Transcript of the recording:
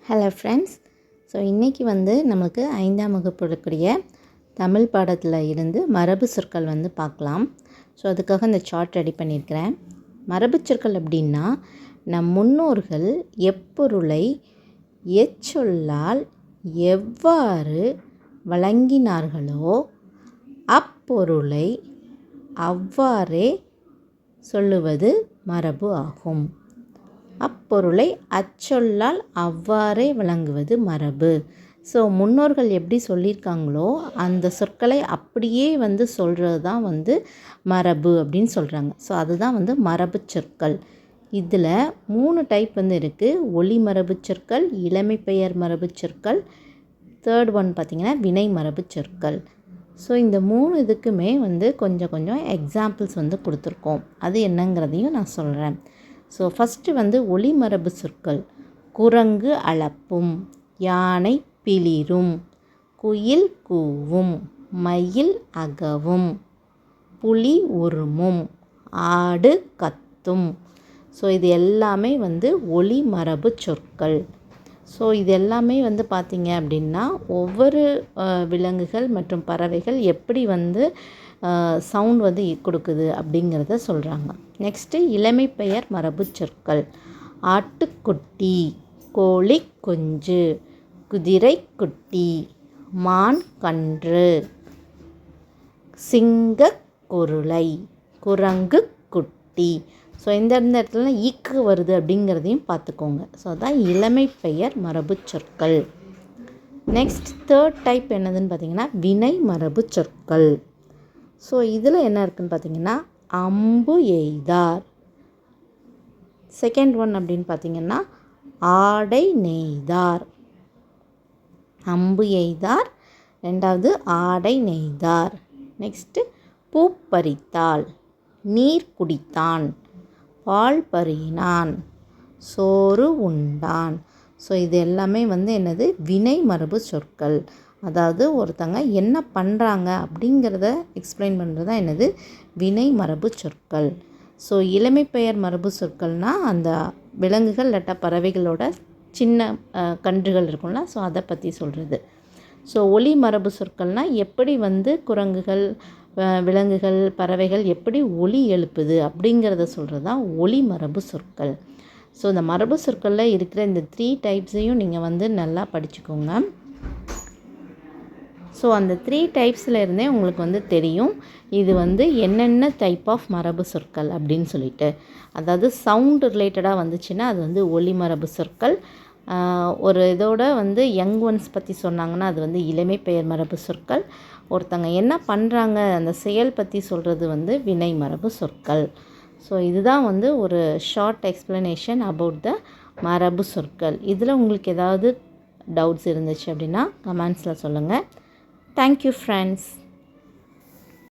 Hello friends. So இன்றைக்கி நமக்கு 5ஆம் வகுப்பு இருக்கக்கூடிய தமிழ் பாடத்தில் இருந்து மரபு சொற்கள் பார்க்கலாம். ஸோ அதுக்காக இந்த சார்ட் ரெடி பண்ணியிருக்கிறேன். மரபு சொற்கள் அப்படின்னா நம் முன்னோர்கள் எப்பொருளை எச்சொல்லால் எவ்வாறு வழங்கினார்களோ அப்பொருளை அவ்வாறே சொல்லுவது மரபு ஆகும். அப்பொருளை அச்சொல்லால் அவ்வாறே வழங்குவது மரபு. ஸோ முன்னோர்கள் எப்படி சொல்லியிருக்காங்களோ அந்த சொற்களை அப்படியே சொல்கிறது தான் மரபு அப்படின்னு சொல்கிறாங்க. ஸோ அதுதான் மரபு சொற்கள். இதில் 3 டைப் இருக்குது. ஒலி மரபு சொற்கள், இளமை பெயர் மரபு சொற்கள், தேர்ட் ஒன் பார்த்திங்கன்னா வினை மரபு சொற்கள். ஸோ இந்த 3 இதுக்குமே கொஞ்சம் கொஞ்சம் எக்ஸாம்பிள்ஸ் கொடுத்துருக்கோம். அது என்னங்கிறதையும் நான் சொல்கிறேன். ஸோ ஃபஸ்ட்டு ஒலி மரபு சொற்கள். குரங்கு அளப்பும், யானை பிளிரும், குயில் கூவும், மயில் அகவும், புலி உருமும், ஆடு கத்தும். ஸோ இது எல்லாமே ஒலி மரபு சொற்கள். ஸோ இது எல்லாமே பார்த்திங்க அப்படின்னா ஒவ்வொரு விலங்குகள் மற்றும் பறவைகள் எப்படி சவுண்ட் கொடுக்குது அப்படிங்கிறத சொல்கிறாங்க. நெக்ஸ்ட்டு இளமை பெயர் மரபு சொற்கள். ஆட்டுக்குட்டி, கோழி குஞ்சு, குதிரை குட்டி, மான் கன்று, சிங்க குருளை, குரங்கு குட்டி. ஸோ இந்த இடத்துல ஈக்கு வருது அப்படிங்கிறதையும் பார்த்துக்கோங்க. ஸோ அதான் இளமை பெயர் மரபு சொற்கள். நெக்ஸ்ட் தேர்ட் டைப் என்னதுன்னு பார்த்திங்கன்னா வினை மரபு சொற்கள். ஸோ இதில் என்ன இருக்குதுன்னு பார்த்திங்கன்னா அம்பு எய்தார். செகண்ட் ஒன் அப்படின்னு பார்த்திங்கன்னா ஆடை நெய்தார். அம்பு எய்தார், ரெண்டாவது ஆடை நெய்தார். நெக்ஸ்ட்டு பூ பறித்தாள், நீர் குடித்தான், பால் பருகினான், சோறு உண்டான். ஸோ இது எல்லாமே என்னது வினை மரபு சொற்கள். அதாவது ஒருத்தங்க என்ன பண்ணுறாங்க அப்படிங்கிறத எக்ஸ்பிளைன் பண்ணுறது தான் என்னது வினை மரபு சொற்கள். ஸோ இளமை பெயர் மரபு சொற்கள்னால் அந்த விலங்குகள் இல்லாட்டா பறவைகளோட சின்ன கன்றுகள் இருக்கும்ல, ஸோ அதை பற்றி சொல்கிறது. ஸோ ஒலி மரபு சொற்கள்னால் எப்படி குரங்குகள், விலங்குகள், பறவைகள் எப்படி ஒலி எழுப்புது அப்படிங்கிறத சொல்கிறது தான் ஒலி மரபு சொற்கள். ஸோ இந்த மரபு சொற்களில் இருக்கிற இந்த 3 டைப்ஸையும் நீங்கள் நல்லா படிச்சுக்கோங்க. ஸோ அந்த 3 டைப்ஸில் இருந்தே உங்களுக்கு தெரியும் இது என்னென்ன டைப் ஆஃப் மரபு சொற்கள் அப்படின்னு சொல்லிட்டு. அதாவது சவுண்டு ரிலேட்டடாக வந்துச்சுன்னா அது ஒலி மரபு சொற்கள். ஒரு இதோட யங் ஒன்ஸ் பற்றி சொன்னாங்கன்னா அது இளமை பெயர் மரபு சொற்கள். ஒருத்தங்க என்ன பண்ணுறாங்க அந்த செயல் பற்றி சொல்கிறது வினை மரபு சொற்கள். ஸோ இதுதான் ஒரு ஷார்ட் எக்ஸ்ப்ளனேஷன் அபவுட் த மரபு சொற்கள். இதில் உங்களுக்கு ஏதாவது டவுட்ஸ் இருந்துச்சு அப்படின்னா கமெண்ட்ஸில் சொல்லுங்கள். Thank you, friends.